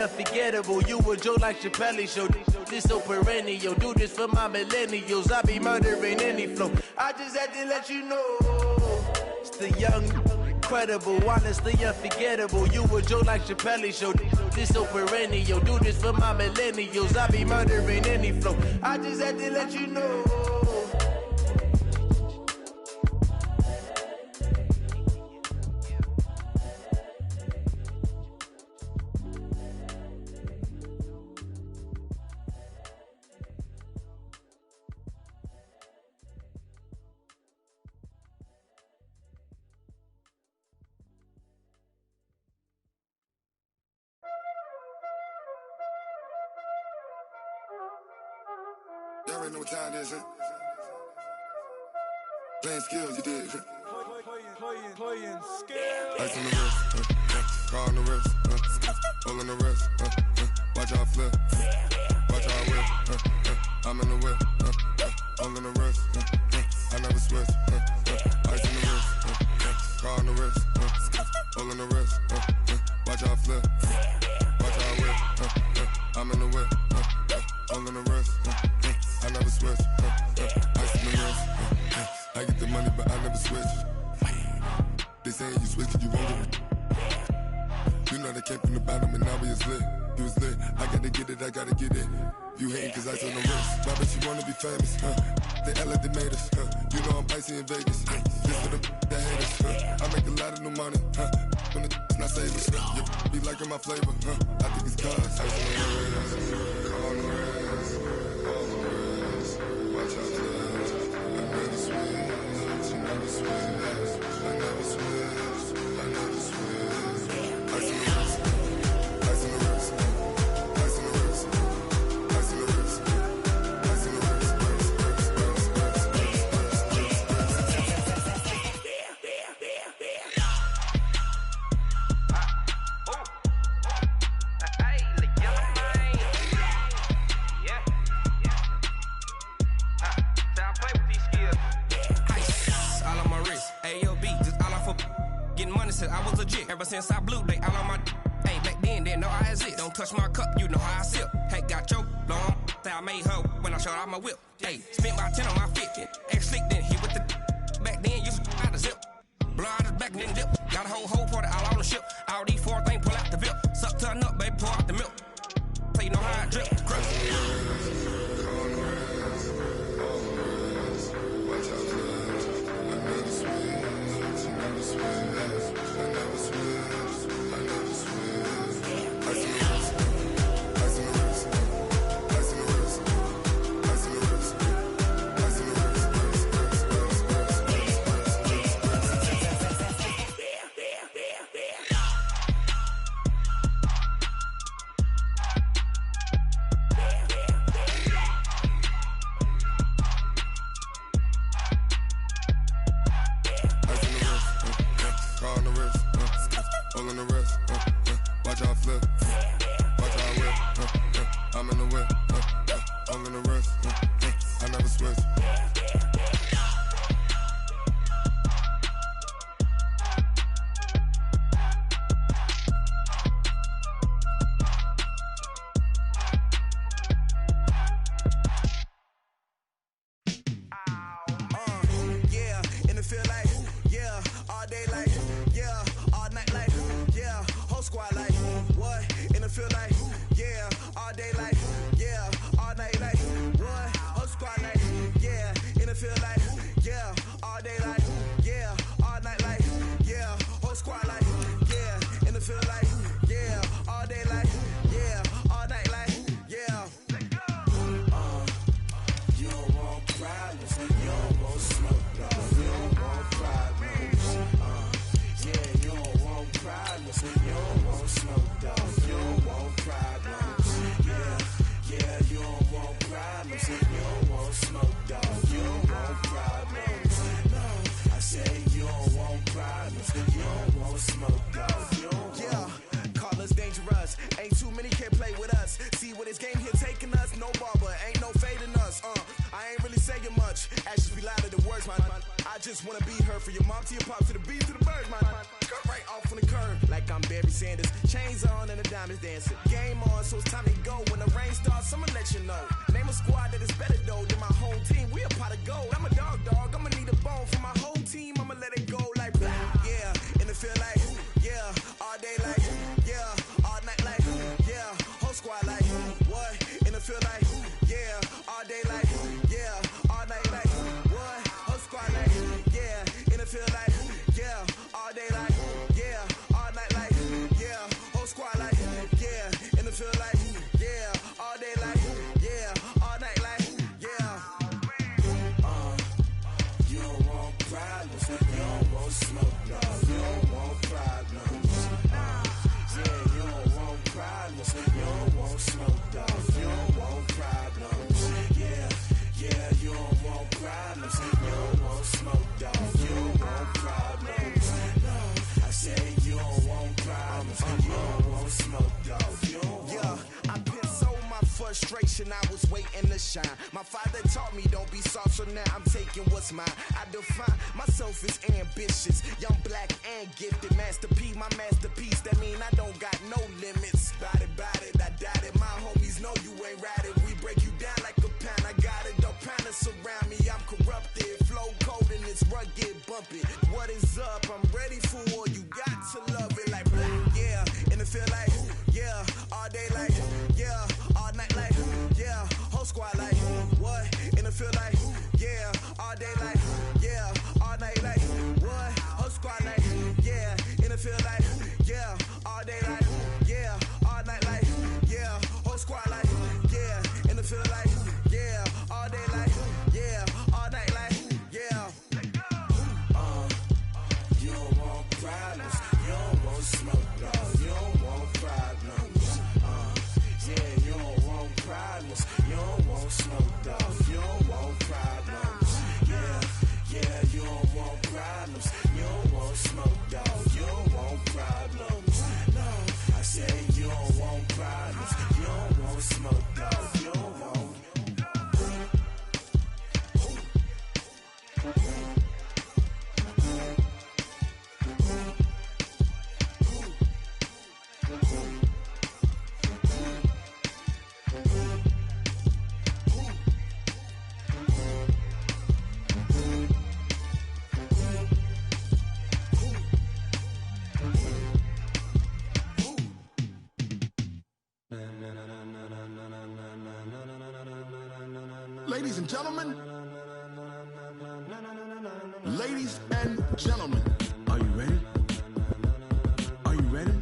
Unforgettable, you a joke like Chappelle show. This so perennial, do this for my millennials. I be murdering any flow. I just had to let you know, it's the young, incredible, honestly unforgettable. You a joke like Chappelle show. This so perennial, do this for my millennials. I be murdering any flow. I just had to let you know. Y'all already know what time it is, huh? Playing skills, you did. Playing skills. Ice on the wrist, car on the wrist, hole on the wrist, watch out flip, watch out whip, I'm in the whip, hole in the wrist, I never switch, ice on the wrist, car on the wrist, hole in the wrist, watch out flip, watch out whip, I'm in the whip, hole in the wrist, I never switch, ice on the wrist, I get the money but I never switch. They saying you switch and you won't get it. You know they came from the bottom and now we is lit. You was lit, I gotta get it, I gotta get it. You hating cause ice on the wrist. Why bet you wanna be famous, They act like they made us, You know I'm icy in Vegas, This for the that hate us, I make a lot of new money, When it's not savers, You be liking my flavor, I think it's cause ice on the wrist, on the wrist, on the wrist. Watch out for this, I never switch, you never switch. I never switch, I never switch. Ice on the wrist, ice on the wrist, ice on the wrist, ice on the wrist, ice on the wrist, I was legit. Ever since I blew, they all on my hey, back then, didn't know I exist. Don't touch my cup, you know how I sip. Hey, got your long, say I made her when I showed out my whip. Hey, spent my 10 on my 50. Ex-slick, then hit with the back then, used to out the zip. Blow out his back, then dip. Got a whole party all on the ship. All these 4 things, pull out the VIP. Suck, turn up, baby, pour out the milk. So you know how I drip. Crush. like I'm Barry Sanders. Chains on and the diamonds dancing. Game on, so it's time to go. When the rain starts, I'ma let you know. Name a squad that is better though than my home team. We a pot of gold. I'm a dog. I'ma need a bone for my whole team. I'ma let it go like blah. Yeah, and it feel like yeah, all day like yeah, all night like yeah, whole squad like what? And it feel like yeah, all day like yeah, all night like what? Whole squad like yeah, and it feel like yeah, all day like yeah, all night like yeah, whole squad like yeah, and it feel like yeah, all day like yeah, all night like yeah. You don't want problems, you don't want smoke, dog. You don't want problems. Yeah, you don't want problems, you don't want smoke, dog. You don't want problems. Yeah, you don't want problems, you don't want smoke, dog. You don't want problems. No, I say you don't want problems, you don't want smoke, dog. You don't want. Yeah, I pissed so my frustration, I was waiting to shine. My father taught me don't be soft, so now I'm taking what's mine. I define myself as ambitious, young, black, and gifted. Master P, my masterpiece. That mean I don't got no limits. Bout it, I doubt it. My homies know you ain't ratted. We break you down like a pound. I got it, don't pound to surround me. I'm corrupted, flow cold and it's rugged, bumpy. What is up? I'm ready for war. You got to love it like blah. Yeah, and it feel like yeah, all day like yeah, all night like yeah, whole squad like what? And it feel like yeah, all day like yeah, all night like what? Whole squad like yeah, and it feel like yeah, all day like yeah, all night like yeah, whole squad like yeah, and it feel like yeah, all day like yeah, all night like yeah. You don't want problems, you don't want smoke, dog. You don't want problems. Yeah, you don't want problems, you don't want smoke, dog. You don't want problems. Yeah, you don't want problems, you don't want smoke, dog. You don't want problems. No, I say you don't want problems, you don't want smoke, dog. You don't want. Ladies and gentlemen, ladies and gentlemen, are you ready? Are you ready?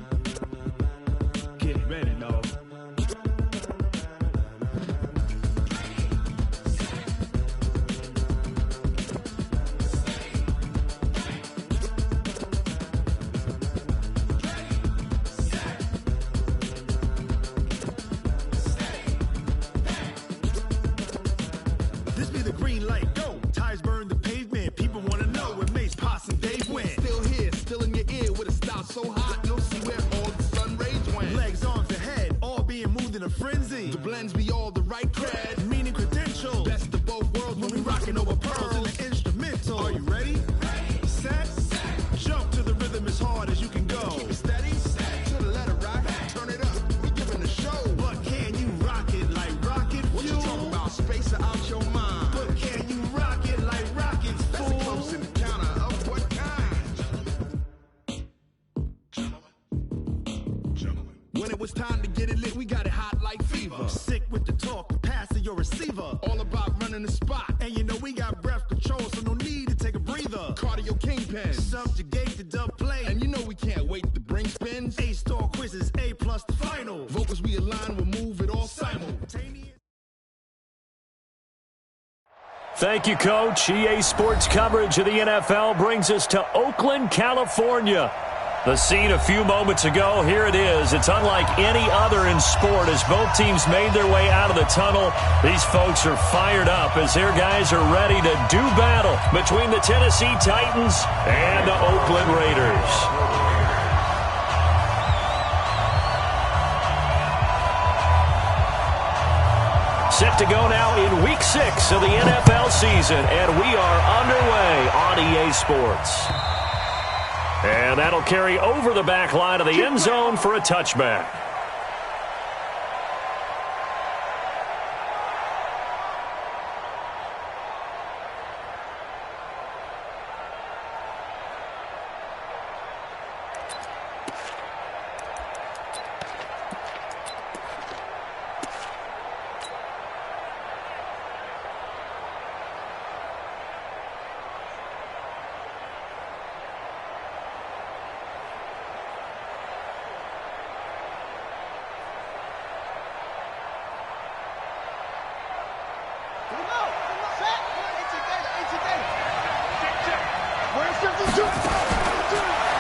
Get ready, dog. This be the green light, go. Tires burn the pavement. People want to know where Mace, Pops, and Dave went. Still here, still in your ear with a style so hot, you'll see where all the sun rays went. Legs, arms, and head, all being moved in a frenzy. The blends be all the right cred, Meaning credentials. best of both worlds when we rockin' over pearls. in the instrumental. Are you ready? Set, jump to the rhythm as hard as you can go. Keep it steady, to the letter rock, turn it up, we giving a show. But can you rock it like rocket What you fuel? talking about? Space or out your mind? But can you rock it like rockets, That's a close fool? encounter of what kind? When it was time to get it lit, we got it hot like fever. Sick with the talk, passing your receiver. All about running the spot, And you know we got breath control, so no need to take a breather. cardio kingpin. Subjugate the dub play. And you know we can't wait to bring spins. A-star quizzes, A+ the final. Vocals we align, we'll move it all simultaneous. Thank you, Coach. EA Sports coverage of the NFL brings us to Oakland, California. The scene a few moments ago, here it is. It's unlike any other in sport as both teams made their way out of the tunnel. These folks are fired up as their guys are ready to do battle between the Tennessee Titans and the Oakland Raiders. Set to go now in Week 6 of the NFL season, and we are underway on EA Sports. And that'll carry over the back line of the end zone for a touchback.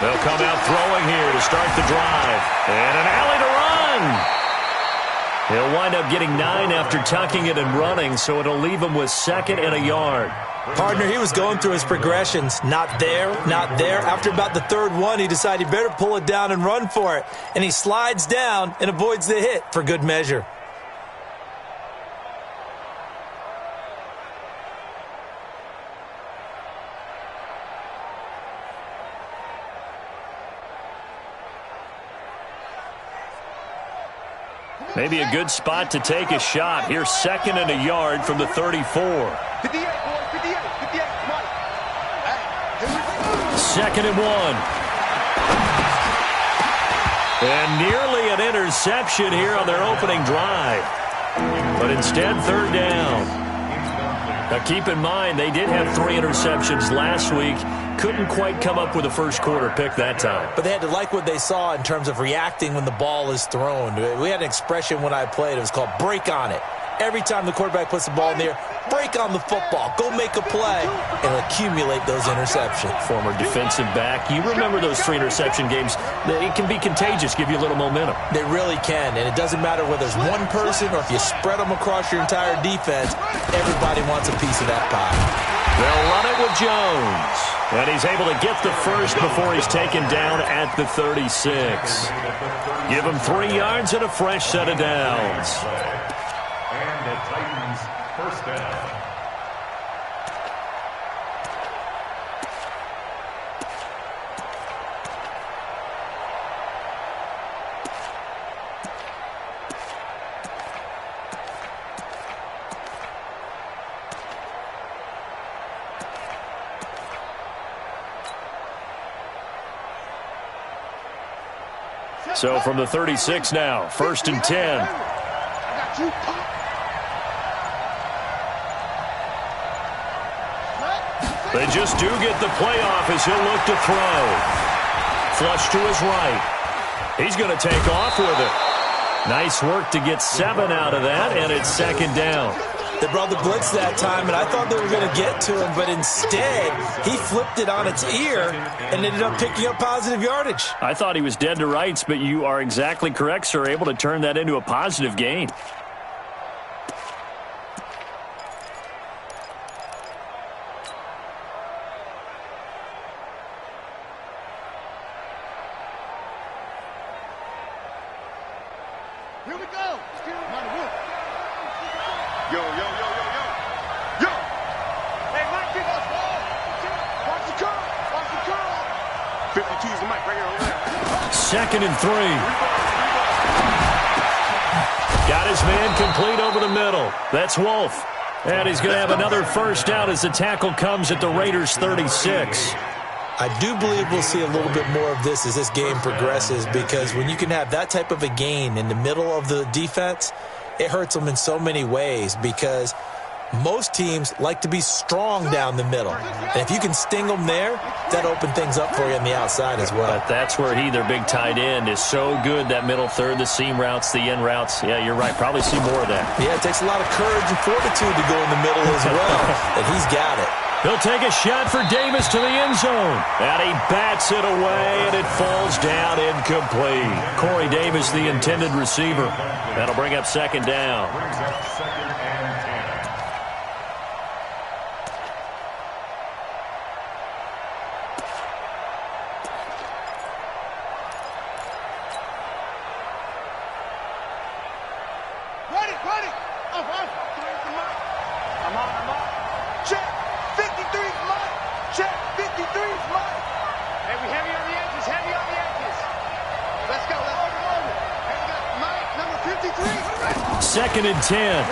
They'll come out throwing here to start the drive. And an alley to run. He'll wind up getting 9 after tucking it and running, so it'll leave him with 2nd and a yard. Partner, he was going through his progressions. Not there, not there. After about the 3rd one, he decided he better pull it down and run for it. And he slides down and avoids the hit for good measure. Maybe a good spot to take a shot. Here's 2nd and a yard from the 34. 58, 58, come on. Hey, 2nd and 1. And nearly an interception here on their opening drive. But instead, 3rd down. Now keep in mind, they did have 3 interceptions last week. Couldn't quite come up with a first quarter pick that time. But they had to like what they saw in terms of reacting when the ball is thrown. We had an expression when I played. It was called break on it. Every time the quarterback puts the ball in the air, break on the football. Go make a play and accumulate those interceptions. Former defensive back. You remember those 3 interception games. It can be contagious, give you a little momentum. They really can, and it doesn't matter whether it's one person or if you spread them across your entire defense. Everybody wants a piece of that pie. They'll run it with Jones. And he's able to get the first before he's taken down at the 36. Give him 3 yards and a fresh set of downs. And the Titans first down. So from the 36 now, 1st and 10. They just do get the playoff as he'll look to throw. Flush to his right. He's going to take off with it. Nice work to get 7 out of that, and it's 2nd down. They brought the blitz that time, and I thought they were going to get to him, but instead, he flipped it on its ear and ended up picking up positive yardage. I thought he was dead to rights, but you are exactly correct, sir, able to turn that into a positive gain. here we go. Yo, yo, yo, yo, yo. Yo. Hey, Mike, give us ball. Watch the curl. Watch the curl. 52 is the mic right here over there. 2nd and 3. Got his man complete over the middle. That's Wolf. And he's going to have another first down as the tackle comes at the Raiders' 36. I do believe we'll see a little bit more of this as this game progresses, because when you can have that type of a gain in the middle of the defense, it hurts them in so many ways, because most teams like to be strong down the middle. And if you can sting them there, that opens things up for you on the outside as well. But that's where their big tight end, is so good, that middle third, the seam routes, the end routes. Yeah, you're right. Probably see more of that. Yeah, it takes a lot of courage and fortitude to go in the middle as well, and he's got it. He'll take a shot for Davis to the end zone. And he bats it away, and it falls down incomplete. Corey Davis, the intended receiver. That'll bring up 2nd down. Ready. I'm on. I'm on. Check. 53's mine. Check. 53's mine. Hey, we heavy on the end. 2nd and 10.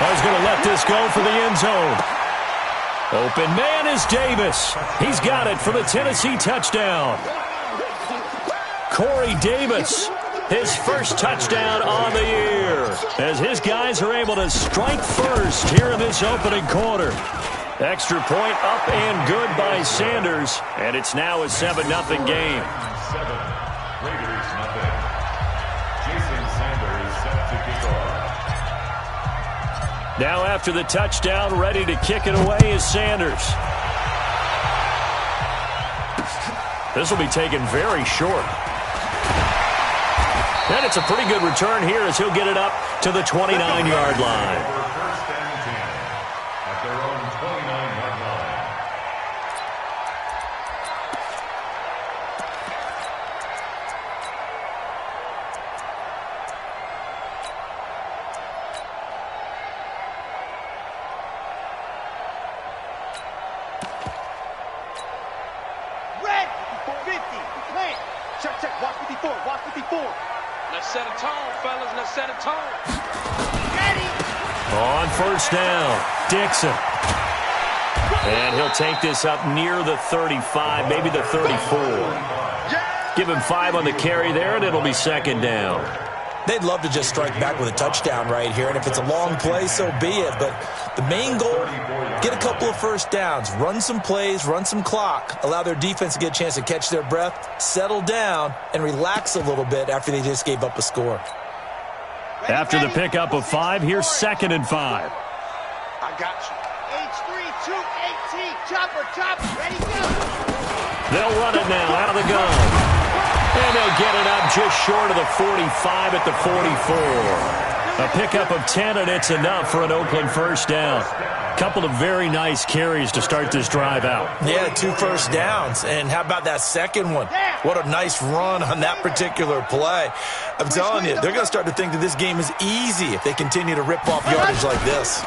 He's going to let this go for the end zone. Open man is Davis. He's got it for the Tennessee touchdown. Corey Davis, his first touchdown on the year, as his guys are able to strike first here in this opening quarter. Extra point up and good by Sanders, and it's now a 7-0 game. 7, Raiders nothing. Jason Sanders set to kick off. Now after the touchdown, ready to kick it away is Sanders. This will be taken very short. And it's a pretty good return here as he'll get it up to the 29-yard line. First and 10 at their own 29-yard line. Red, 50, plant. Check, watch 54, watch 54. Let's set a tone, fellas, let's set a tone. Ready. On first down, Dixon. And he'll take this up near the 35, maybe the 34. Give him 5 on the carry there, and it'll be 2nd down. They'd love to just strike back with a touchdown right here, and if it's a long play, so be it. But the main goal, get a couple of first downs, run some plays, run some clock, allow their defense to get a chance to catch their breath, settle down, and relax a little bit after they just gave up a score. After the pickup of 5, here's 2nd and 5. I got you. H3-2-8-T, chopper, ready, go. They'll run it now out of the gun. And they'll get it up just short of the 45 at the 44. A pickup of 10, and it's enough for an Oakland first down. Couple of very nice carries to start this drive out. Yeah, 2 first downs. And how about that second one? What a nice run on that particular play. I'm telling you, they're going to start to think that this game is easy if they continue to rip off yardage like this.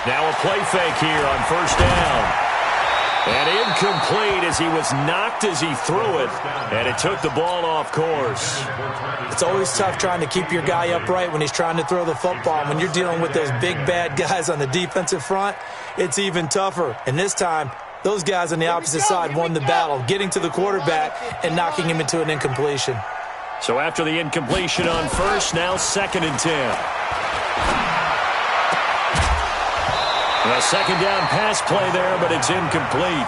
Now a play fake here on first down. And incomplete as he was knocked as he threw it. And it took the ball off course. It's always tough trying to keep your guy upright when he's trying to throw the football. When you're dealing with those big, bad guys on the defensive front, it's even tougher. And this time, those guys on the opposite side won the battle, getting to the quarterback and knocking him into an incompletion. So after the incompletion on first, now 2nd and 10. A 2nd down pass play there, but it's incomplete.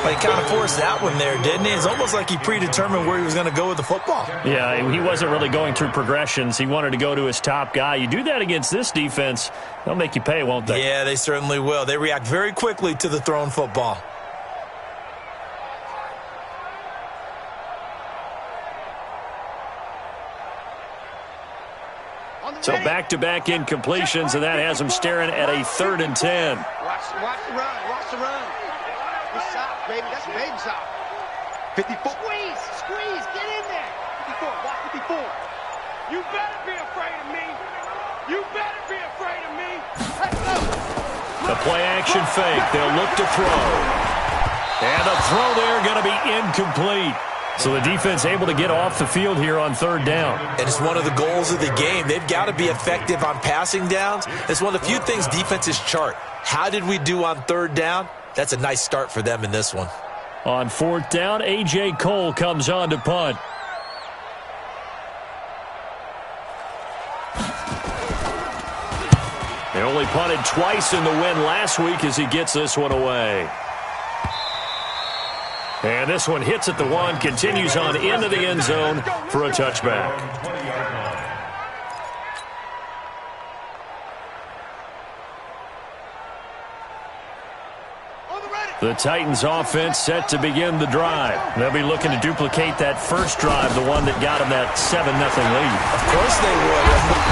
Well, he kind of forced that one there, didn't he? It's almost like he predetermined where he was going to go with the football. Yeah, he wasn't really going through progressions. He wanted to go to his top guy. You do that against this defense, they'll make you pay, won't they? Yeah, they certainly will. They react very quickly to the thrown football. So back-to-back incompletions, and that has him staring at a 3rd and 10. Watch the run, watch the run. Good shot, baby, that's a baby shot. 54. Squeeze, get in there. 54, watch 54. You better be afraid of me. You better be afraid of me. Let's go. The play-action fake, they'll look to throw. And the throw there going to be incomplete. So the defense able to get off the field here on 3rd down. And it's one of the goals of the game. They've got to be effective on passing downs. It's one of the few things defenses chart. How did we do on 3rd down? That's a nice start for them in this one. On 4th down, A.J. Cole comes on to punt. They only punted twice in the win last week as he gets this one away. And this one hits at the 1, continues on into the end zone for a touchback. The Titans offense set to begin the drive. They'll be looking to duplicate that first drive, the one that got them that 7-0 lead. Of course they would.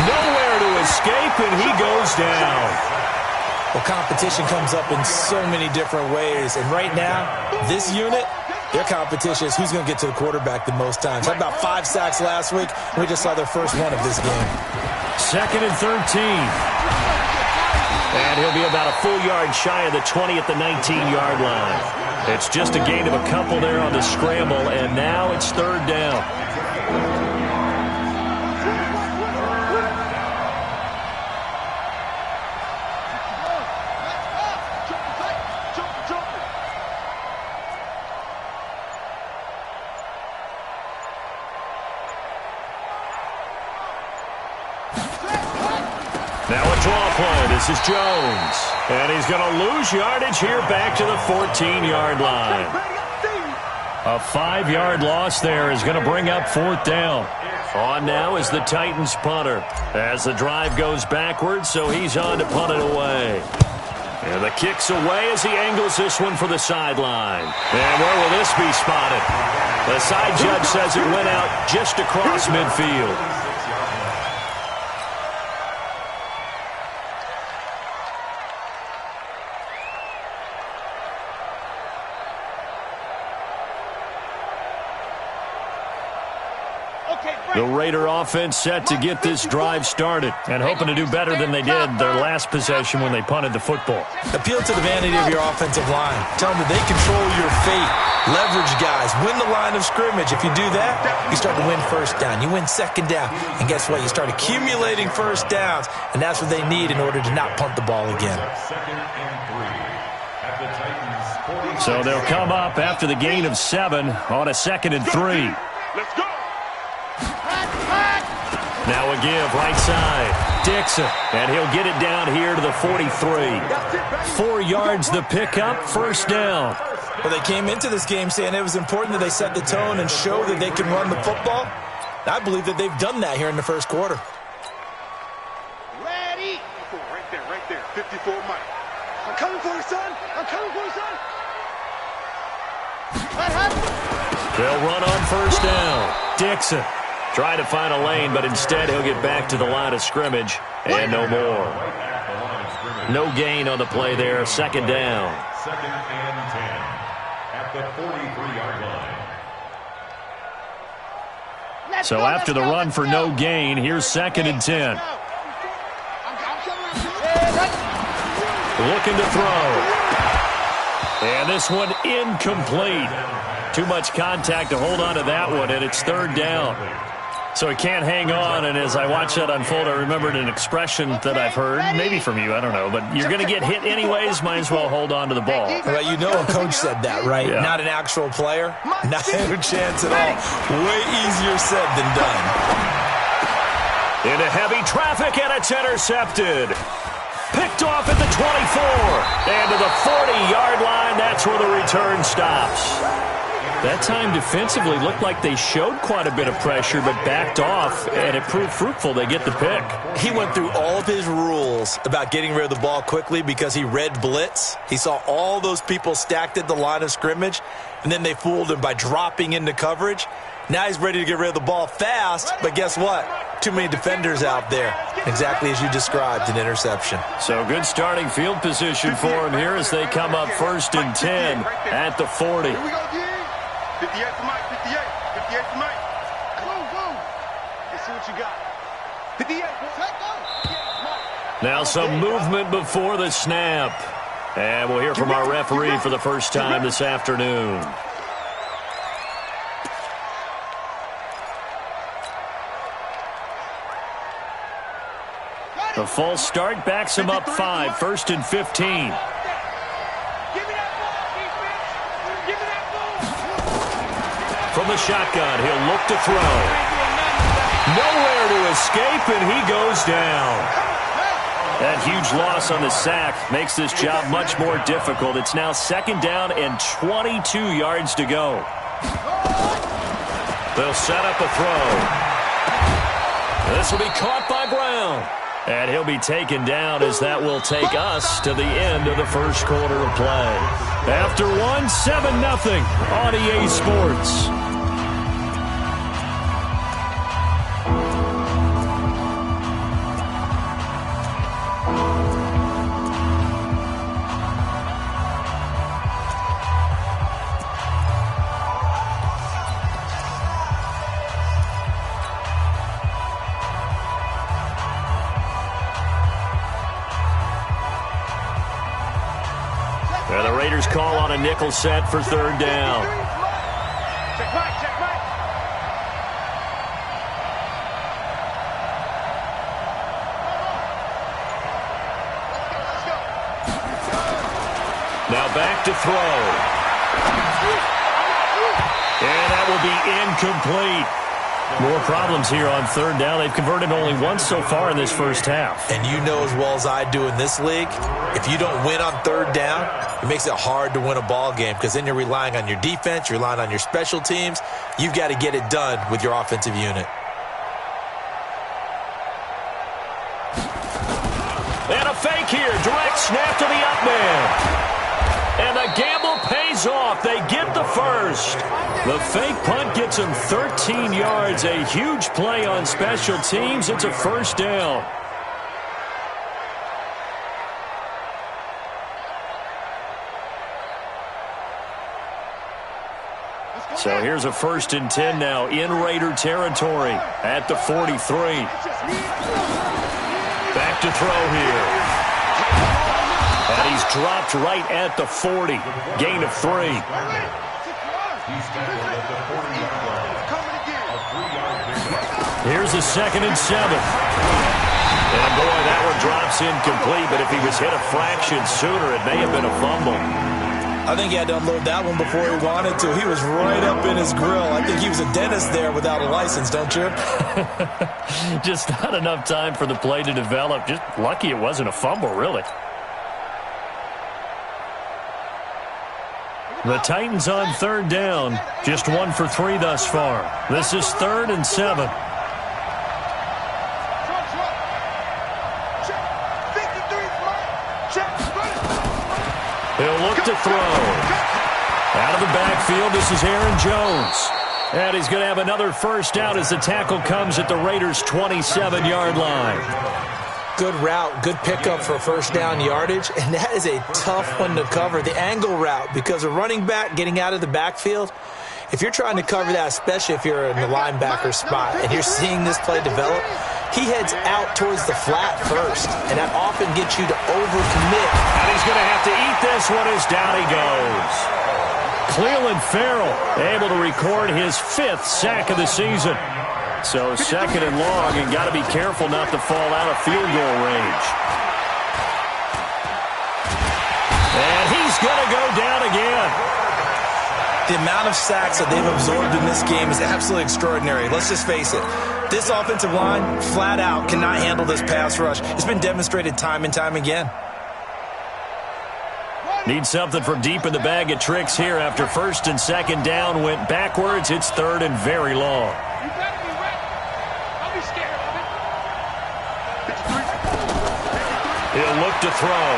Nowhere to escape, and he goes down. Well, competition comes up in so many different ways. And right now, this unit, their competition is who's going to get to the quarterback the most times. Had about 5 sacks last week, and we just saw their first one of this game. 2nd and 13. And he'll be about a full yard shy of the 20 at the 19-yard line. It's just a gain of a couple there on the scramble, and now it's 3rd down. Now a draw play. This is Jones. And he's going to lose yardage here back to the 14-yard line. A 5-yard loss there is going to bring up 4th down. On now is the Titans punter. As the drive goes backwards, so he's on to punt it away. And the kick's away as he angles this one for the sideline. And where will this be spotted? The side judge says it went out just across midfield. The Raider offense set to get this drive started and hoping to do better than they did their last possession when they punted the football. Appeal to the vanity of your offensive line. Tell them that they control your fate. Leverage guys. Win the line of scrimmage. If you do that, you start to win first down. You win second down. And guess what? You start accumulating first downs, and that's what they need in order to not punt the ball again. So they'll come up after the gain of 7 on a 2nd and 3. Let's go. Now a give, right side. Dixon, and he'll get it down here to the 43. 4 yards the pickup, first down. Well, they came into this game saying it was important that they set the tone and show that they can run the football. I believe that they've done that here in the first quarter. Ready. Right there. 54 Mike. I'm coming for you, son. I'm coming for you, son. They'll run on first down. Dixon. Try to find a lane, but instead he'll get back to the line of scrimmage and no more. No gain on the play there. 2nd down. 2nd and 10 at the 43-yard line. So after the run for no gain, here's 2nd and 10. Looking to throw. And this one incomplete. Too much contact to hold on to that one, and it's 3rd down. So he can't hang on, and as I watch that unfold, I remembered an expression that I've heard, maybe from you, I don't know, but you're going to get hit anyways, might as well hold on to the ball. Well, you know a coach said that, right? Yeah. Not an actual player. Not a chance at all. Way easier said than done. Into heavy traffic, and it's intercepted. Picked off at the 24. And to the 40-yard line, that's where the return stops. That time defensively looked like they showed quite a bit of pressure but backed off, and it proved fruitful. They get the pick. He went through all of his rules about getting rid of the ball quickly because he read blitz. He saw all those people stacked at the line of scrimmage, and then they fooled him by dropping into coverage. Now he's ready to get rid of the ball fast, but guess what? Too many defenders out there. Exactly as you described, an interception. So good starting field position for him here as they come up 1st and 10 at the 40. 58 for Mike, 58 for Mike. Go. Let's see what you got. 58. Now some movement before the snap. And we'll hear from our referee for the first time this afternoon. The false start backs him up 5, 1st and 15. From the shotgun, he'll look to throw. Nowhere to escape, and he goes down. That huge loss on the sack makes this job much more difficult. It's now 2nd down and 22 yards to go. They'll set up a throw. This will be caught by Brown. And he'll be taken down as that will take us to the end of the first quarter of play. After 7-0 on EA Sports. The Raiders call on a nickel set for 3rd down. Check Mike. Now back to throw. And that will be incomplete. More problems here on third down. They've converted only once so far in this first half. And you know as well as I do in this league, if you don't win on third down, it makes it hard to win a ball game because then you're relying on your defense, you're relying on your special teams. You've got to get it done with your offensive unit. And a fake here. Direct snap to the up man. And the gamble pays off. They get the first. The fake punt gets them 13 yards. A huge play on special teams. It's a first down. So here's a 1st and 10 now in Raider territory at the 43. Back to throw here. And he's dropped right at the 40. Gain of 3. Here's a 2nd and 7. And boy, that one drops incomplete, but if he was hit a fraction sooner, it may have been a fumble. I think he had to unload that one before he wanted to. He was right up in his grill. I think he was a dentist there without a license, don't you? Just not enough time for the play to develop. Just lucky it wasn't a fumble, really. The Titans on third down. Just 1 for 3 thus far. This is 3rd and 7. He'll look to throw. Out of the backfield, this is Aaron Jones. And he's going to have another first down as the tackle comes at the Raiders' 27-yard line. Good route, good pickup for first down yardage, and that is a tough one to cover, the angle route, because a running back getting out of the backfield, if you're trying to cover that, especially if you're in the linebacker spot and you're seeing this play develop, he heads out towards the flat first, and that often gets you to overcommit. And he's going to have to eat this one as down he goes. Cleveland Farrell able to record his 5th sack of the season. So 2nd and long, and got to be careful not to fall out of field goal range. And he's going to go down again. The amount of sacks that they've absorbed in this game is absolutely extraordinary. Let's just face it. This offensive line, flat out, cannot handle this pass rush. It's been demonstrated time and time again. Need something from deep in the bag of tricks here after 1st and 2nd down went backwards. It's 3rd and very long. He'll look to throw.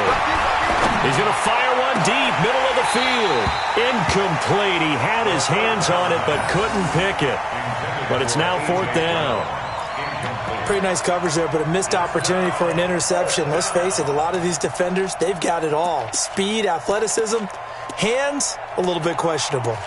He's going to fire one deep, middle of the field. Incomplete. He had his hands on it but couldn't pick it. But it's now 4th down. Pretty nice coverage there, but a missed opportunity for an interception. Let's face it, a lot of these defenders, they've got it all. Speed, athleticism, hands, a little bit questionable.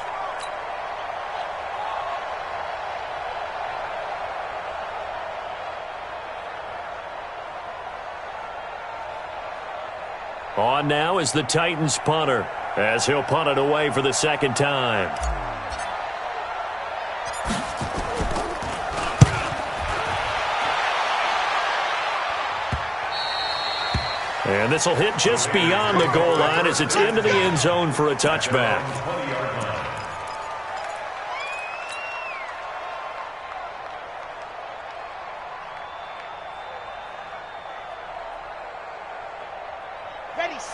On now is the Titans punter, as he'll punt it away for the 2nd time. And this will hit just beyond the goal line as it's into the end zone for a touchback.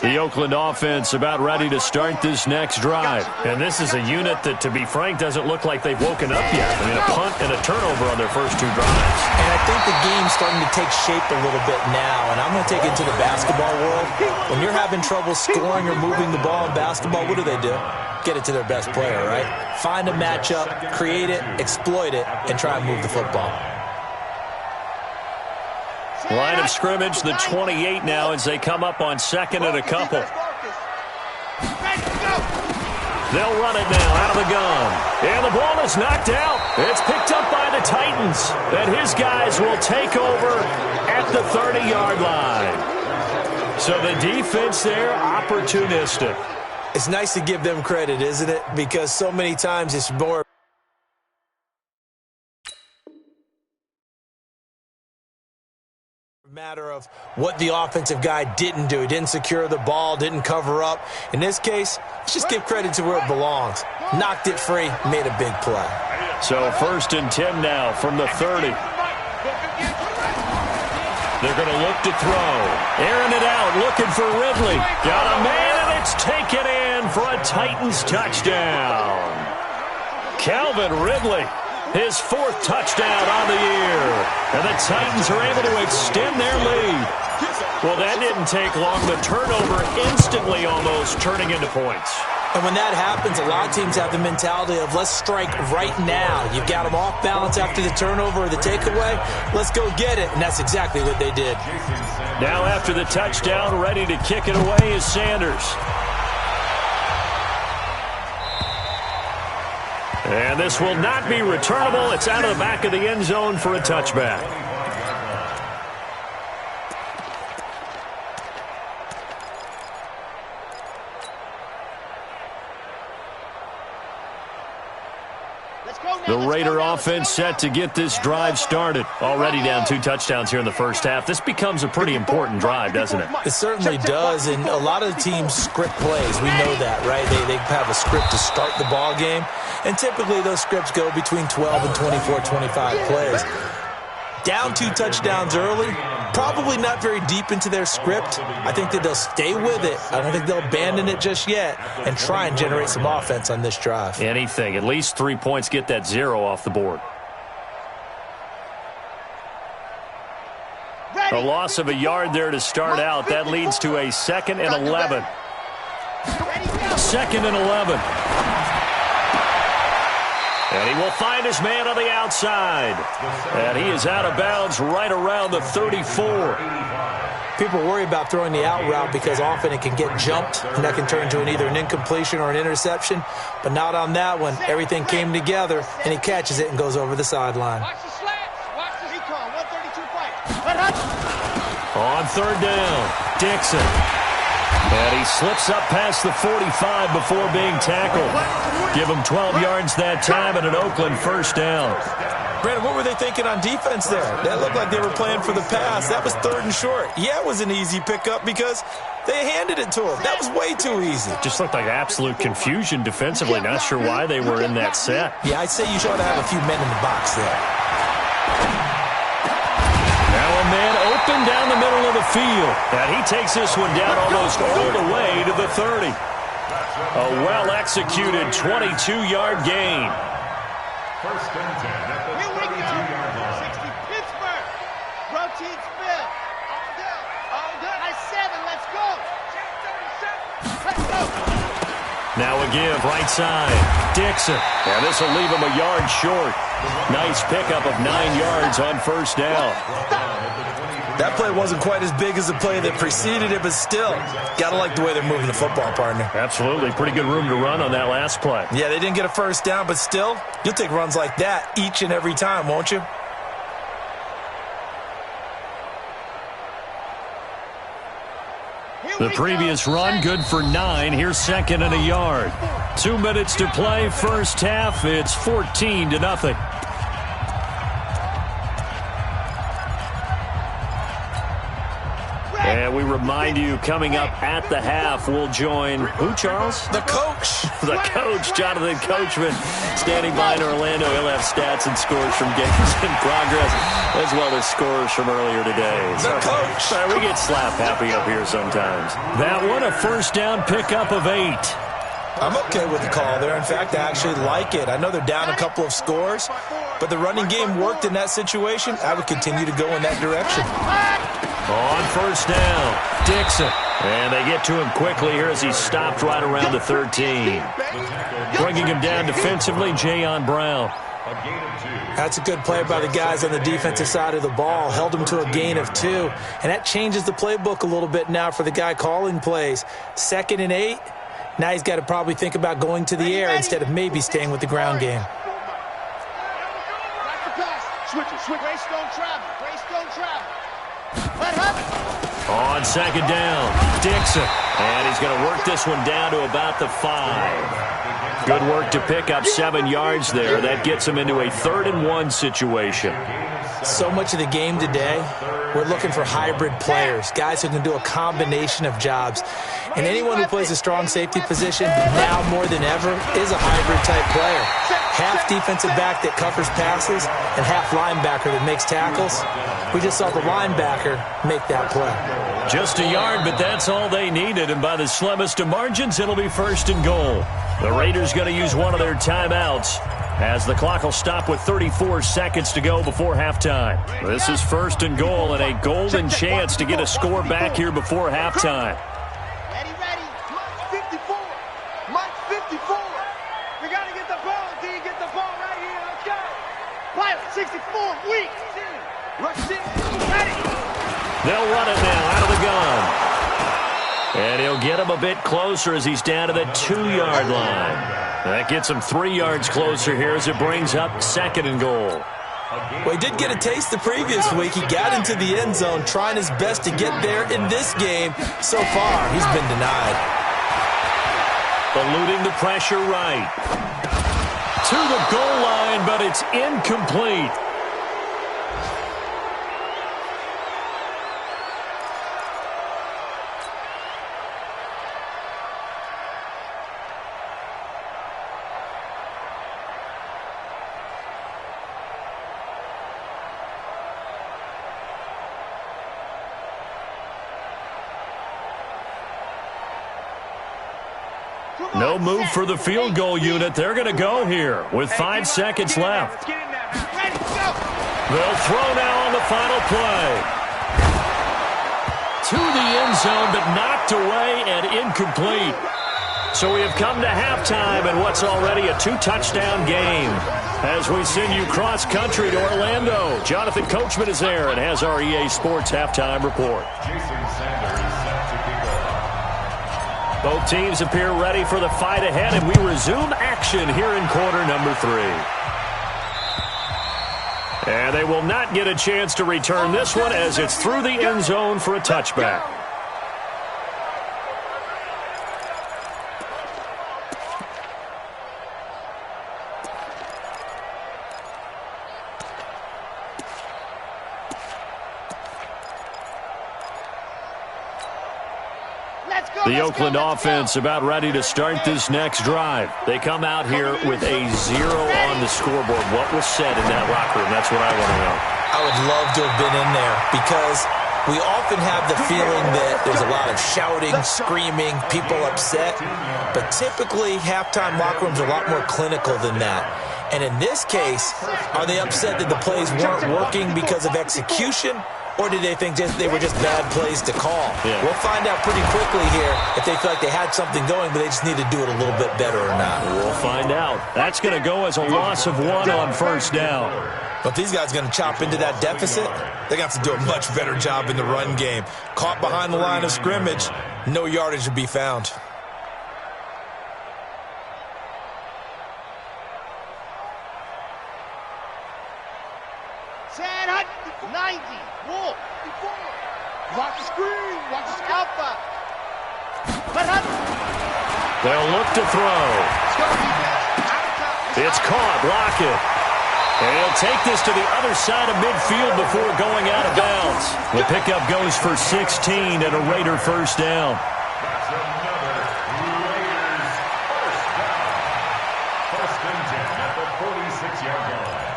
The Oakland offense about ready to start this next drive. And this is a unit that, to be frank, doesn't look like they've woken up yet. I mean, a punt and a turnover on their first 2 drives. And I think the game's starting to take shape a little bit now. And I'm going to take it to the basketball world. When you're having trouble scoring or moving the ball in basketball, what do? Get it to their best player, right? Find a matchup, create it, exploit it, and try and move the football. Line of scrimmage, the 28 now as they come up on 2nd and a couple. They'll run it now out of the gun. And the ball is knocked out. It's picked up by the Titans. And his guys will take over at the 30-yard line. So the defense there, opportunistic. It's nice to give them credit, isn't it? Because so many times it's more matter of what the offensive guy didn't do. He didn't secure the ball, didn't cover up. In this case, let's just give credit to where it belongs. Knocked it free, made a big play. So 1st and 10 now from the 30. They're going to look to throw. Airing it out, looking for Ridley. Got a man, and it's taken in for a Titans touchdown. Calvin Ridley, his 4th touchdown on the year. And the Titans are able to extend their lead. Well, that didn't take long. The turnover instantly almost turning into points. And when that happens, a lot of teams have the mentality of let's strike right now. You've got them off balance after the turnover or the takeaway. Let's go get it. And that's exactly what they did. Now after the touchdown, ready to kick it away is Sanders. And this will not be returnable. It's out of the back of the end zone for a touchback. The Raider offense set to get this drive started. Already down 2 touchdowns here in the first half. This becomes a pretty important drive, doesn't it? It certainly does, and a lot of the teams script plays. We know that, right? They have a script to start the ball game, and typically those scripts go between 12 and 24, 25 plays. Down 2 touchdowns early, probably not very deep into their script. I think that they'll stay with it. I don't think they'll abandon it just yet and try and generate some offense on this drive. Anything. At least 3 points, get that 0 off the board. A loss of a yard there to start out. That leads to a 2nd and 11. 2nd and 11. And he will find his man on the outside. And he is out of bounds right around the 34. People worry about throwing the out route because often it can get jumped, and that can turn into either an incompletion or an interception. But not on that one. Everything came together, and he catches it and goes over the sideline. Watch the slants. Watch the recon. 132 fight. On 3rd down, Dixon. And he slips up past the 45 before being tackled. Give him 12 yards that time and an Oakland 1st down. Brandon, what were they thinking on defense there? That looked like they were playing for the pass. That was 3rd and short. Yeah, it was an easy pickup because they handed it to him. That was way too easy. Just looked like absolute confusion defensively. Not sure why they were in that set. Yeah, I'd say you should have a few men in the box there. Now a man open down the middle of the field. And he takes this one down almost all the way to the 30. A well-executed 22-yard gain. 1st and 10 at the 32-yard line. 60 Pittsburgh. Routine spin. All done. All done. Nice 7. Let's go. 37. Let's go. Now a give, right side. Dixon. And this will leave him a yard short. Nice pickup of 9 yards on 1st down. That play wasn't quite as big as the play that preceded it, but still, got to like the way they're moving the football, partner. Absolutely. Pretty good room to run on that last play. Yeah, they didn't get a 1st down, but still, you'll take runs like that each and every time, won't you? The previous run, good for 9. Here's 2nd and a yard. 2 minutes to play, 1st half. It's 14-0. And we remind you, coming up at the half, we'll join who, Charles? The coach. The coach, Jonathan Coachman, standing by in Orlando. He'll have stats and scores from games in progress, as well as scores from earlier today. The coach. Sorry, we get slap happy up here sometimes. That one, a 1st down pickup of 8. I'm okay with the call there. In fact, I actually like it. I know they're down a couple of scores, but the running game worked in that situation. I would continue to go in that direction. On 1st down, Dixon. And they get to him quickly here as he stopped right around the 13. Bringing him down defensively, Jayon Brown. That's a good play by the guys on the defensive side of the ball. Held him to a gain of 2. And that changes the playbook a little bit now for the guy calling plays. 2nd and 8. Now he's got to probably think about going to the air instead of maybe staying with the ground game. Switch. Greystone travel. On 2nd down, Dixon. And he's going to work this one down to about the 5. Good work to pick up 7 yards there. That gets him into a 3rd and 1 situation. So much of the game today, we're looking for hybrid players, guys who can do a combination of jobs. And anyone who plays a strong safety position, now more than ever, is a hybrid-type player. half defensive back that covers passes and half linebacker that makes tackles. We just saw the linebacker make that play. Just a yard, but that's all they needed, and by the slimmest of margins, it'll be 1st and goal. The Raiders going to use one of their timeouts as the clock will stop with 34 seconds to go before halftime. This is 1st and goal and a golden chance to get a score back here before halftime. Ready. Mike 54. Mike 54. We got to get the ball, D. Get the ball right here. Let's go. Pilot 64. Weak. Rush in. Ready. They'll run it now out of the gun. And he'll get him a bit closer as he's down to the 2-yard line. That gets him 3 yards closer here as it brings up 2nd and goal. Well, he did get a taste the previous week. He got into the end zone trying his best to get there in this game. So far, he's been denied. Eluding the pressure right. To the goal line, but it's incomplete. No move for the field goal unit. They're going to go here with 5 seconds left. They'll throw now on the final play. To the end zone, but knocked away and incomplete. So we have come to halftime in what's already a 2-touchdown game. As we send you cross-country to Orlando, Jonathan Coachman is there and has our EA Sports halftime report. Jason Sanders set to kick off. Both teams appear ready for the fight ahead, and we resume action here in quarter number 3. And they will not get a chance to return this one as it's through the end zone for a touchback. The Oakland offense about ready to start this next drive. They come out here with a 0 on the scoreboard. What was said in that locker room? That's what I want to know. I would love to have been in there because we often have the feeling that there's a lot of shouting, screaming, people upset. But typically, halftime locker rooms are a lot more clinical than that. And in this case, are they upset that the plays weren't working because of execution? Or did they think they were just bad plays to call? Yeah. We'll find out pretty quickly here if they feel like they had something going, but they just need to do it a little bit better or not. We'll find out. That's going to go as a loss of 1 on 1st down. But these guys are going to chop into that deficit. They're going to have to do a much better job in the run game. Caught behind the line of scrimmage, no yardage to be found. Chad Hunt, 90. Wolf. Watch the screen. Watch the alpha. They'll look to throw. It's caught. Lockett. And he'll take this to the other side of midfield before going out of bounds. The pickup goes for 16 and a Raider 1st down. That's another Raiders 1st down. 1st and 10 at the 46-yard line.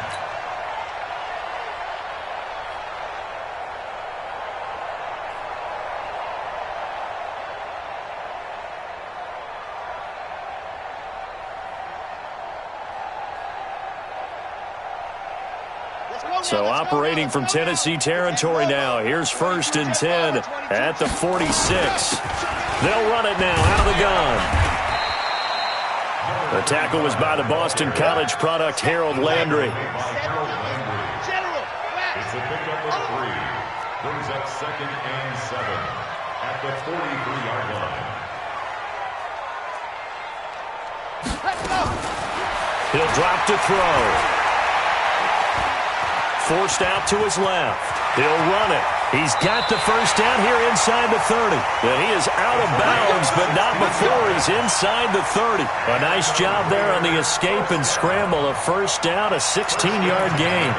So operating from Tennessee territory now. Here's 1st and 10 at the 46. They'll run it now out of the gun. The tackle was by the Boston College product, Harold Landry. It's a pickup of 3. Brings up 2nd and 7 at the 43-yard line. He'll drop to throw. Forced out to his left. He'll run it. He's got the 1st down here inside the 30. And he is out of bounds, but not before he's inside the 30. A nice job there on the escape and scramble. A 1st down, a 16-yard gain.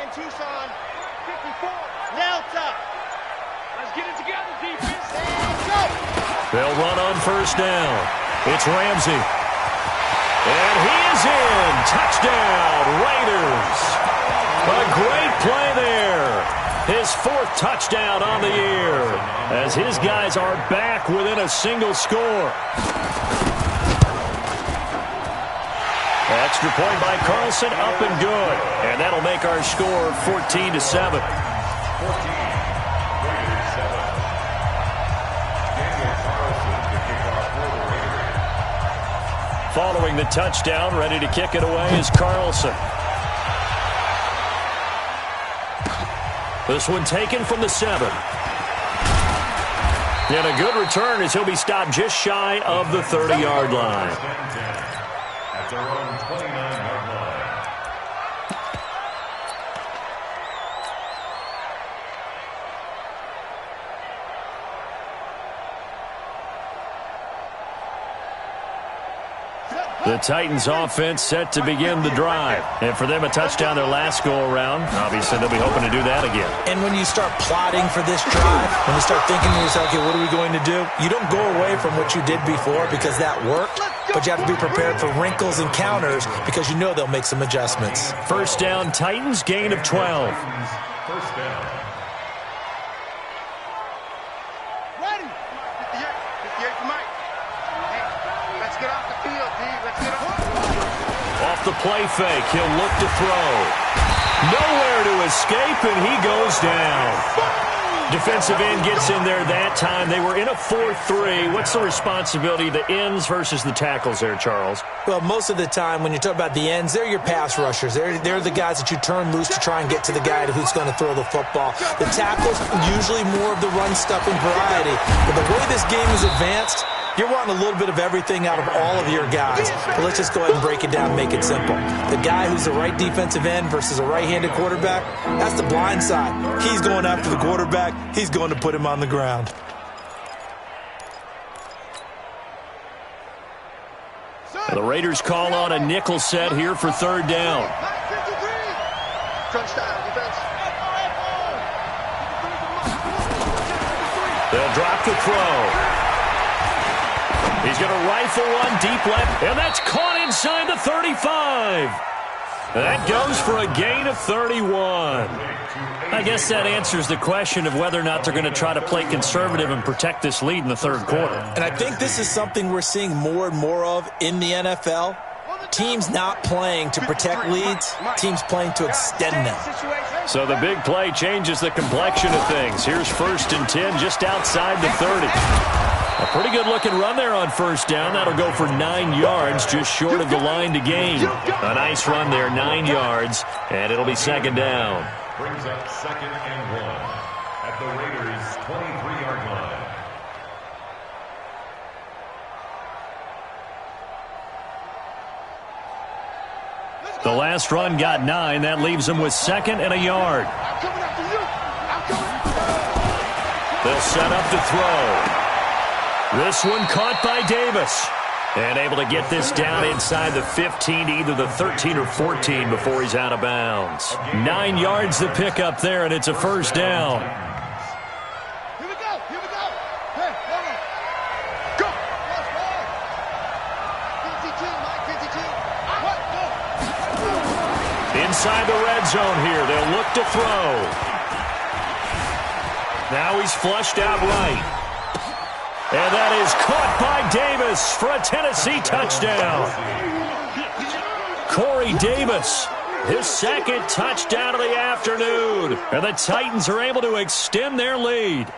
in Tucson. 54. Nail top. Let's get it together, defense. And go. They'll run on first down. It's Ramsey. And he is in. Touchdown, Raiders. A great play there. His fourth touchdown on the year as his guys are back within a single score. Extra point by Carlson, up and good. And that'll make our score 14-7. Following the touchdown, ready to kick it away is Carlson. This one taken from the 7. And a good return as he'll be stopped just shy of the 30-yard line. At their own 29-yard line. The Titans offense set to begin the drive. And for them, a touchdown their last go-around. Obviously, they'll be hoping to do that again. And when you start plotting for this drive, when you start thinking to yourself, okay, what are we going to do? You don't go away from what you did before because that worked, but you have to be prepared for wrinkles and counters because you know they'll make some adjustments. First down, Titans, gain of 12. First down. Ready. 58 for Mike. Hey, let's get off the field, D. Let's get off. Off the play fake, he'll look to throw. Nowhere to escape, and he goes down. Defensive end gets in there that time. They were in a 4-3. What's the responsibility of the ends versus the tackles there, Charles? Well, most of the time when you talk about the ends, they're your pass rushers. They're the guys that you turn loose to try and get to the guy who's going to throw the football. The tackles, usually more of the run-stuffing variety. But the way this game is advanced, you're wanting a little bit of everything out of all of your guys. But let's just go ahead and break it down and make it simple. The guy who's the right defensive end versus a right-handed quarterback, that's the blind side. He's going after the quarterback. He's going to put him on the ground. And the Raiders call on a nickel set here for third down. Crunch style defense. They'll drop the throw. He's going to rifle one deep left, and that's caught inside the 35. That goes for a gain of 31. I guess that answers the question of whether or not they're going to try to play conservative and protect this lead in the third quarter. And I think this is something we're seeing more and more of in the NFL. Teams not playing to protect leads, teams playing to extend them. So the big play changes the complexion of things. Here's 1st and 10 just outside the 30. A pretty good-looking run there on first down. That'll go for 9 yards, just short of the line to gain. A nice run there, 9 yards, and it'll be second down. Brings up 2nd and 1 at the Raiders' 23-yard line. The last run got 9. That leaves them with 2nd and a yard. They'll set up to throw. This one caught by Davis. And able to get this down inside the 15, either the 13 or 14 before he's out of bounds. 9 yards to pick up there, and it's a first down. Here we go. Here we go. Hey, go. Inside the red zone here. They'll look to throw. Now he's flushed out right. And that is caught by Davis for a Tennessee touchdown. Corey Davis, his 2nd touchdown of the afternoon. And the Titans are able to extend their lead.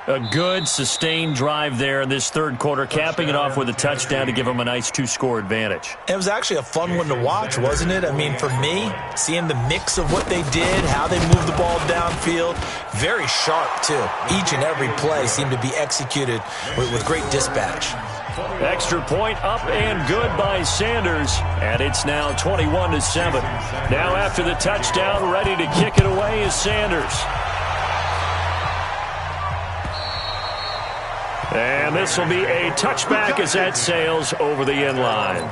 A good, sustained drive there in this third quarter, capping it off with a touchdown to give them a nice 2-score advantage. It was actually a fun one to watch, wasn't it? I mean, for me, seeing the mix of what they did, how they moved the ball downfield, very sharp, too. Each and every play seemed to be executed with great dispatch. Extra point up and good by Sanders, and it's now 21-7. Now after the touchdown, ready to kick it away is Sanders. And this will be a touchback as that sails over the end line.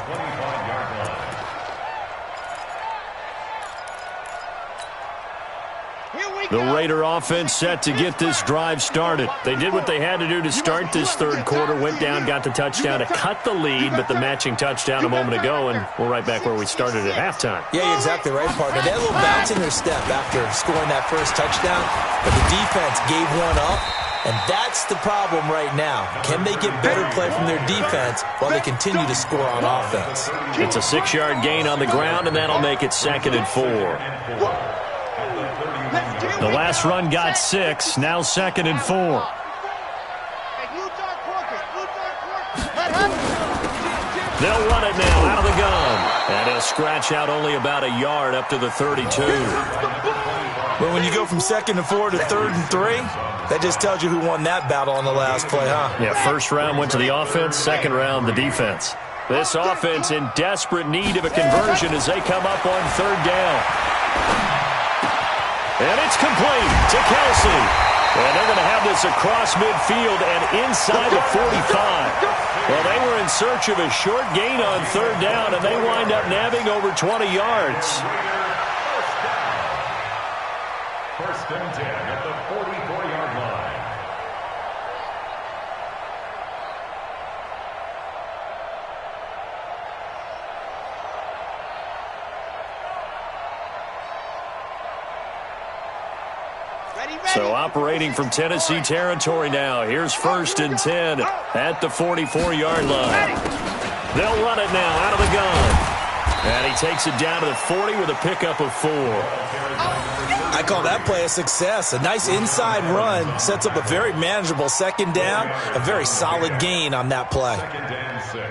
The Raider offense set to get this drive started. They did what they had to do to start this third quarter, went down, got the touchdown to cut the lead, but the matching touchdown a moment ago, and we're right back where we started at halftime. Yeah, you're exactly right, partner. They had a little bounce in their step after scoring that first touchdown, but the defense gave one up, and that's the problem right now. Can they get better play from their defense while they continue to score on offense? It's a 6-yard gain on the ground, and that'll make it 2nd and 4. The last run got 6, now 2nd and 4. They'll run it now out of the gun. And he'll scratch out only about a yard up to the 32. Well, when you go from 2nd and 4 to 3rd and 3, that just tells you who won that battle on the last play, huh? Yeah, first round went to the offense, second round the defense. This offense in desperate need of a conversion as they come up on 3rd down. And it's complete to Kelsey. And they're going to have this across midfield and inside the 45. Well, they were in search of a short gain on 3rd down, and they wind up nabbing over 20 yards. First and 10 at the 44-yard line. So operating from Tennessee territory now. Here's 1st and 10 at the 44-yard line. They'll run it now out of the gun. And he takes it down to the 40 with a pickup of 4. I call that play a success. A nice inside run sets up a very manageable 2nd down. A very solid gain on that play. 2nd and 6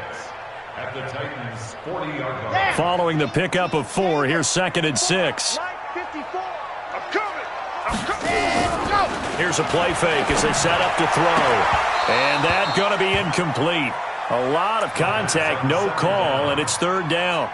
at the Titans' 40-yard line. Following the pickup of 4, here's 2nd and 6. Here's a play fake as they set up to throw. And that's going to be incomplete. A lot of contact, no call, and it's 3rd down.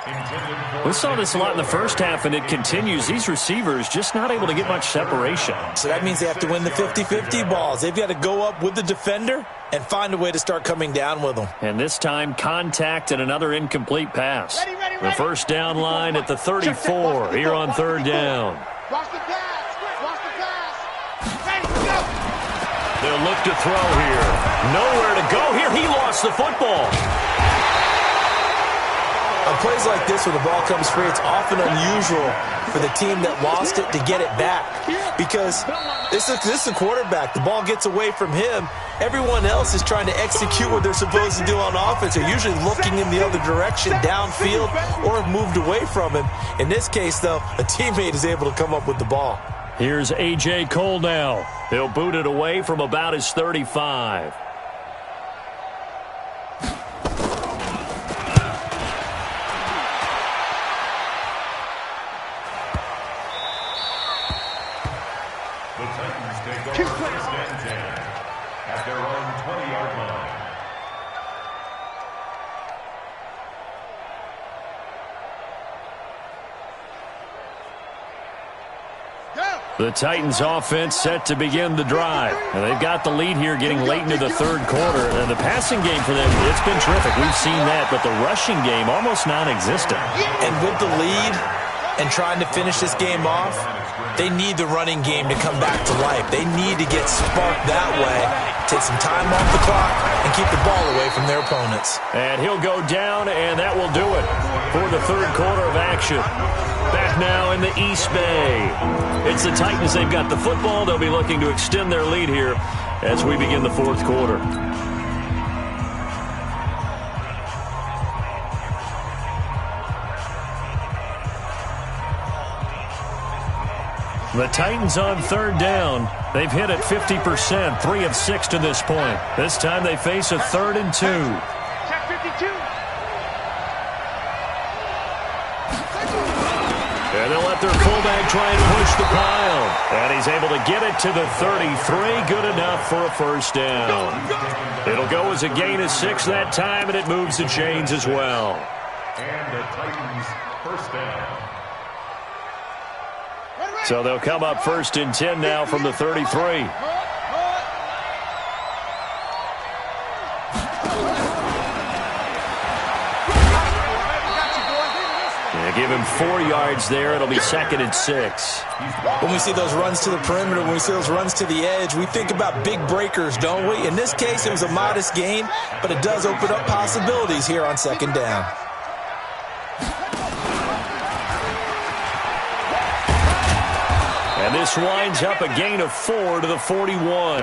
We saw this a lot in the first half, and it continues. These receivers just not able to get much separation. So that means they have to win the 50-50 balls. They've got to go up with the defender and find a way to start coming down with them. And this time, contact and another incomplete pass. The first down line at the 34 here on 3rd down. They'll look to throw here. Nowhere to go here. He lost the football. On plays like this, when the ball comes free, it's often unusual for the team that lost it to get it back. Because this is a quarterback. The ball gets away from him. Everyone else is trying to execute what they're supposed to do on offense. They're usually looking in the other direction, downfield, or have moved away from him. In this case, though, a teammate is able to come up with the ball. Here's A.J. Cole now. He'll boot it away from about his 35. The Titans take over 1st and 10 at their own 20-yard line. The Titans offense set to begin the drive. And they've got the lead here getting late into the 3rd quarter. And the passing game for them, it's been terrific. We've seen that, but the rushing game almost non-existent. And with the lead and trying to finish this game off, they need the running game to come back to life. They need to get sparked that way, take some time off the clock, and keep the ball away from their opponents. And he'll go down, and that will do it for the 3rd quarter of action. Back now in the East Bay. It's the Titans. They've got the football. They'll be looking to extend their lead here as we begin the 4th quarter. The Titans on 3rd down. They've hit it 50%, 3 of 6 to this point. This time they face a 3rd and 2. And they'll let their fullback try and push the pile. And he's able to get it to the 33. Good enough for a 1st down. It'll go as a gain of 6 that time, and it moves the chains as well. And the Titans' 1st down. So they'll come up 1st and 10 now from the 33. give him 4 yards there. It'll be 2nd and 6. When we see those runs to the perimeter, when we see those runs to the edge, we think about big breakers, don't we? In this case, it was a modest gain, but it does open up possibilities here on 2nd down. And this winds up a gain of 4 to the 41.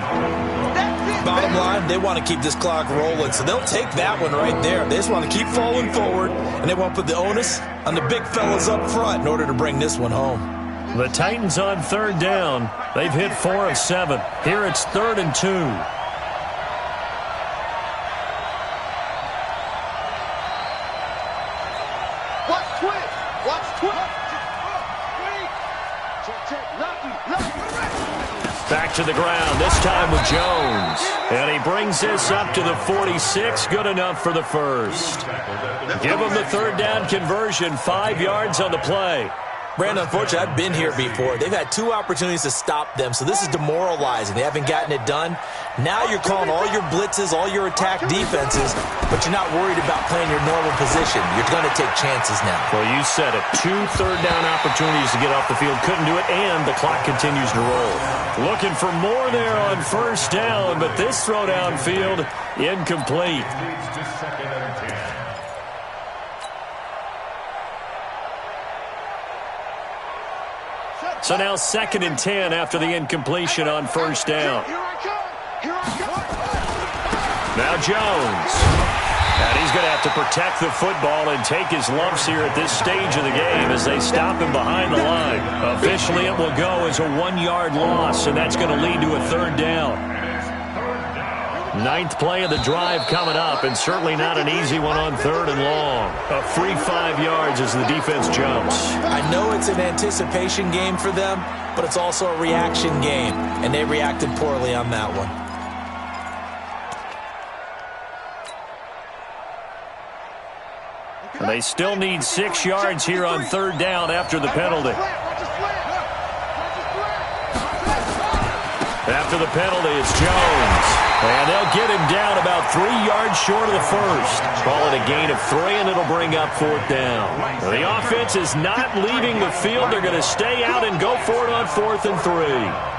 Bottom line, they want to keep this clock rolling, so they'll take that one right there. They just want to keep falling forward, and they want to put the onus on the big fellas up front in order to bring this one home. The Titans on 3rd down. They've hit 4 of 7. Here it's 3rd and 2. Watch twitch. Watch twitch. Back to the ground, this time with Jones. And he brings this up to the 46, good enough for the first. Give him the 3rd down conversion, 5 yards on the play. Brandon, unfortunately, I've been here before. They've had 2 opportunities to stop them, so this is demoralizing. They haven't gotten it done. Now you're calling all your blitzes, all your attack defenses, but you're not worried about playing your normal position. You're going to take chances now. Well, you said it. 2 third down opportunities to get off the field. Couldn't do it, and the clock continues to roll. Looking for more there on 1st down, but this throw downfield, incomplete. So now 2nd and 10 after the incompletion on 1st down. Now Jones. And he's going to have to protect the football and take his lumps here at this stage of the game as they stop him behind the line. Officially, it will go as a 1-yard loss, and that's going to lead to a 3rd down. 9th play of the drive coming up, and certainly not an easy one on 3rd and long. A free 5 yards as the defense jumps. I know it's an anticipation game for them, but it's also a reaction game, and they reacted poorly on that one. And they still need 6 yards here on 3rd down after the penalty. After the penalty, it's Jones. And they'll get him down about 3 yards short of the first. Call it a gain of 3, and it'll bring up 4th down. The offense is not leaving the field. They're going to stay out and go for it on 4th and 3.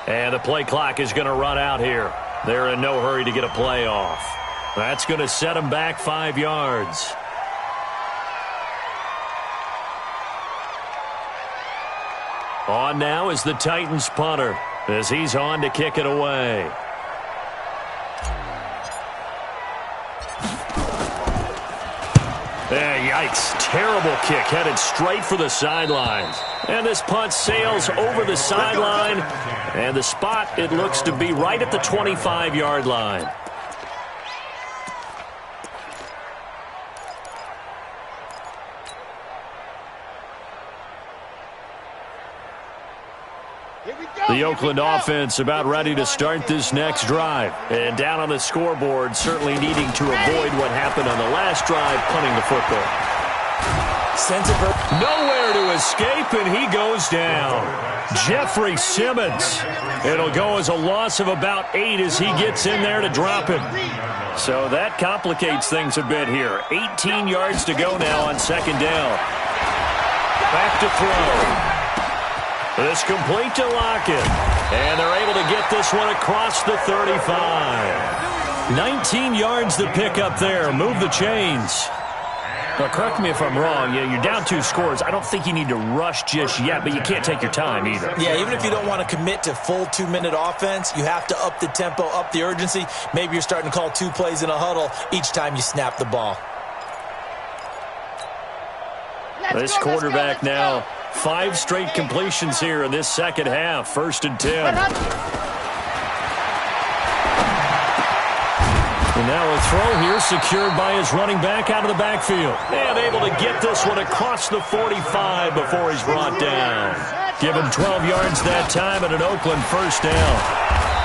And the play clock is going to run out here. They're in no hurry to get a play off. That's going to set them back 5 yards. On now is the Titans punter as he's on to kick it away. Yikes. Terrible kick headed straight for the sidelines. And this punt sails over the sideline. And the spot, it looks to be right at the 25-yard line. The Oakland offense about ready to start this next drive. And down on the scoreboard, certainly needing to avoid what happened on the last drive, punting the football. Nowhere to escape, and he goes down. Jeffrey Simmons. It'll go as a loss of about 8 as he gets in there to drop him. So that complicates things a bit here. 18 yards to go now on 2nd down. Back to throw. This complete to Lockett. And they're able to get this one across the 35. 19 yards to pick up there. Move the chains. Now, correct me if I'm wrong. Yeah, you're down 2 scores. I don't think you need to rush just yet, but you can't take your time either. Yeah, even if you don't want to commit to full 2-minute offense, you have to up the tempo, up the urgency. Maybe you're starting to call 2 plays in a huddle each time you snap the ball. This quarterback now, 5 straight completions here in this second half. 1st and 10. And now a throw here secured by his running back out of the backfield. And able to get this one across the 45 before he's brought down. Give him 12 yards that time at an Oakland 1st down.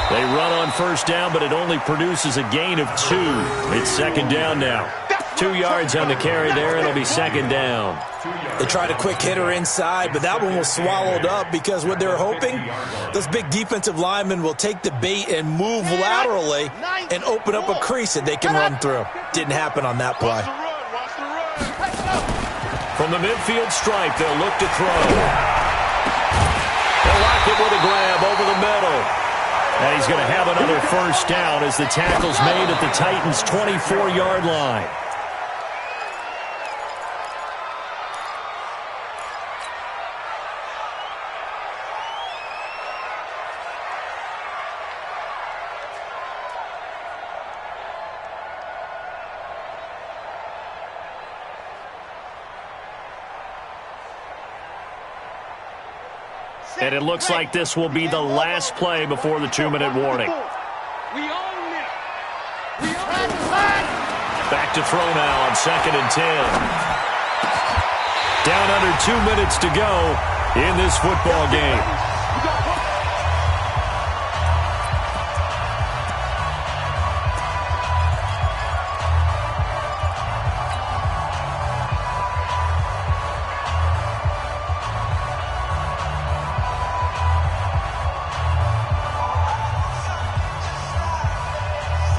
They run on first down, but it only produces a gain of 2. It's second down now. 2 yards on the carry there. It'll be second down. They tried a quick hitter inside, but that one was swallowed up because what they're hoping, those big defensive linemen will take the bait and move laterally and open up a crease that they can run through. Didn't happen on that play. From the midfield stripe, they'll look to throw. They'll lock it with a grab over the middle. And he's going to have another first down as the tackle's made at the Titans' 24-yard line. And it looks like this will be the last play before the 2-minute warning. Back to throw now on second and 10. Down under 2 minutes to go in this football game.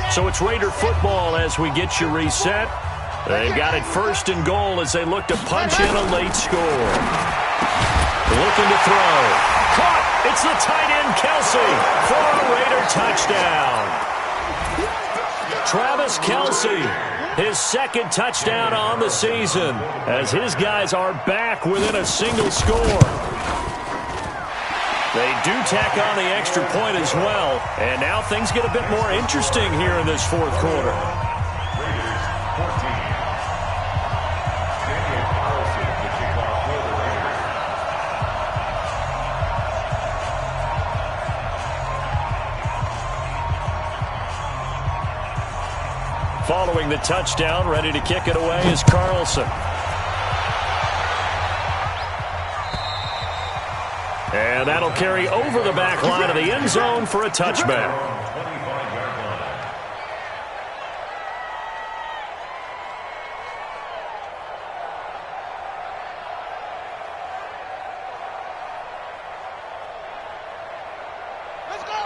So it's Raider football as we get you reset. They've got it first and goal as they look to punch in a late score. Looking to throw. Caught! It's the tight end, Kelce, for a Raider touchdown. Travis Kelce, his second touchdown on the season as his guys are back within a single score. They do tack on the extra point as well, and now things get a bit more interesting here in this fourth quarter. Following the touchdown, ready to kick it away is Carlson. And that'll carry over the back line of the end zone for a touchback.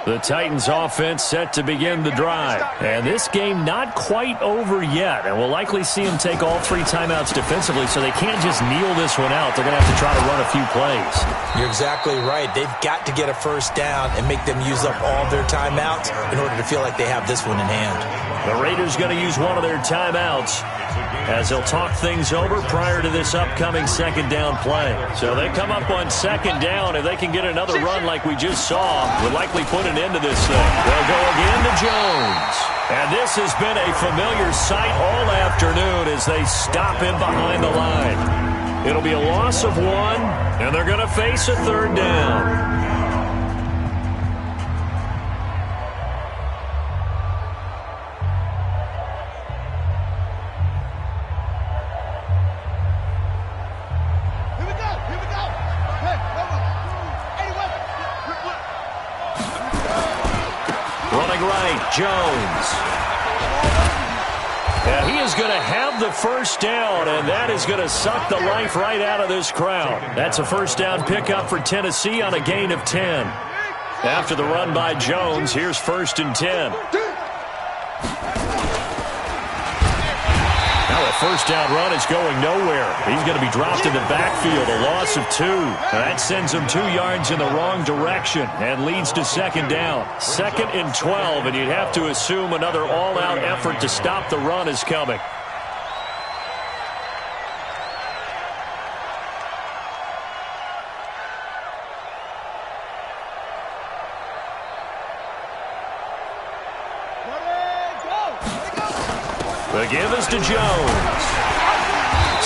The Titans offense set to begin the drive. And this game not quite over yet. And we'll likely see them take all 3 timeouts defensively, so they can't just kneel this one out. They're going to have to try to run a few plays. You're exactly right. They've got to get a first down and make them use up all their timeouts in order to feel like they have this one in hand. The Raiders going to use one of their timeouts as they'll talk things over prior to this upcoming second down play. So they come up on second down. If they can get another run like we just saw, would likely put an end to this thing. They'll go again to Jones. And this has been a familiar sight all afternoon as they stop him behind the line. It'll be a loss of 1, and they're going to face a third down. Jones. Yeah, he is going to have the first down, and that is going to suck the life right out of this crowd. That's a first down pickup for Tennessee on a gain of 10. After the run by Jones, here's first and 10. Now a first down run is going nowhere. He's going to be dropped in the backfield, a loss of 2. That sends him 2 yards in the wrong direction and leads to second down. Second and 12, and you'd have to assume another all-out effort to stop the run is coming. The give is to Jones.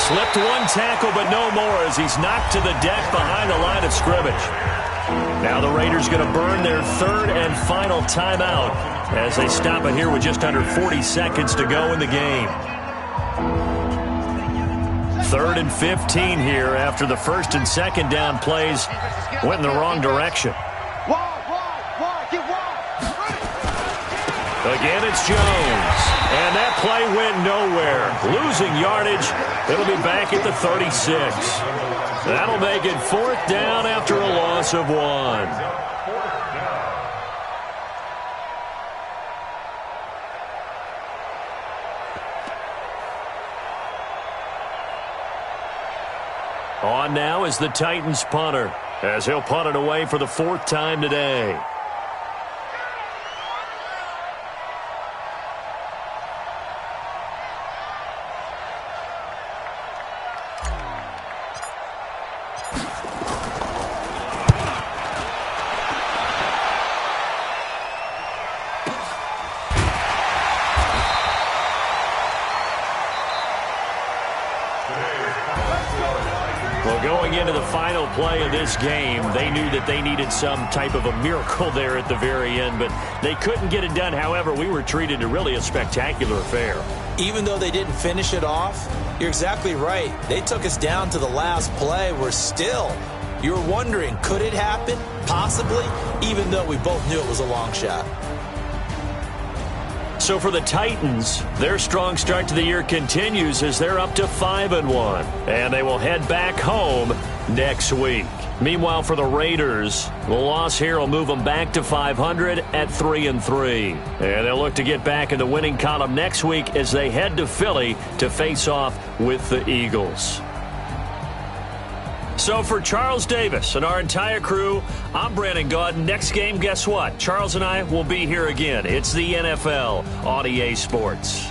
Slipped one tackle, but no more as he's knocked to the deck behind the line of scrimmage. Now the Raiders going to burn their third and final timeout as they stop it here with just under 40 seconds to go in the game. 3rd and 15 here after the first and second down plays went in the wrong direction. Again, it's Jones. And that play went nowhere. Losing yardage. It'll be back at the 36. That'll make it 4th down after a loss of 1. On now is the Titans punter, as he'll punt it away for the 4th time today. Going into the final play of this game, they knew that they needed some type of a miracle there at the very end, but they couldn't get it done. However, we were treated to really a spectacular affair. Even though they didn't finish it off, you're exactly right. They took us down to the last play. We're still, you're wondering, could it happen? Possibly, even though we both knew it was a long shot. So for the Titans, their strong start to the year continues as they're up to 5-1, and they will head back home next week. Meanwhile, for the Raiders, the loss here will move them back to 500 at 3-3, and they'll look to get back in the winning column next week as they head to Philly to face off with the Eagles. So for Charles Davis and our entire crew, I'm Brandon Gaudin. Next game, guess what? Charles and I will be here again. It's the NFL on EA Sports.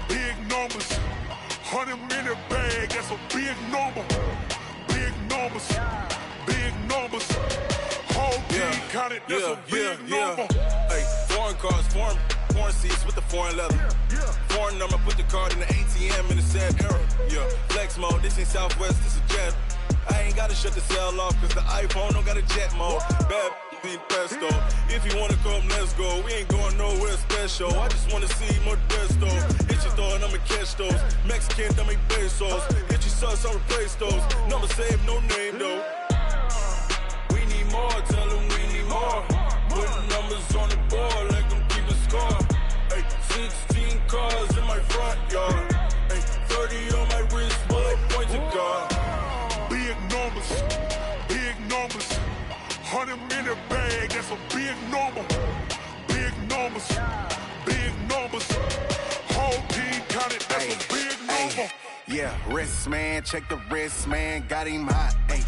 Big numbers, 100-minute bag, that's a big number. Big numbers, big numbers. Whole team counted, that's a big number. Hey, foreign cars, foreign seats with the foreign leather. Foreign number, put the card in the ATM in the sad era. Yeah, flex mode, this ain't Southwest, this a jet. I ain't gotta shut the cell off, cause the iPhone don't got a jet mode. Bad being pesto. If you wanna come, let's go. We ain't going nowhere special. I just wanna see more Modesto. Hit your thought, I'ma catch those. Mexican, I make pesos. Hit your sauce, I'll replace those. Number saved, no name though. We need more, tell them we need more. Putting numbers on the board, like them keep a score. Hey, 16 cars in my front yard. Hey, 30 on my wrist, bullet points of God. Big numbers, 100-minute bag, that's a big number. Big numbers. Big numbers. Whole team counted, that's a big number. Yeah, wrist man, check the wrist man, got him hot. Ay,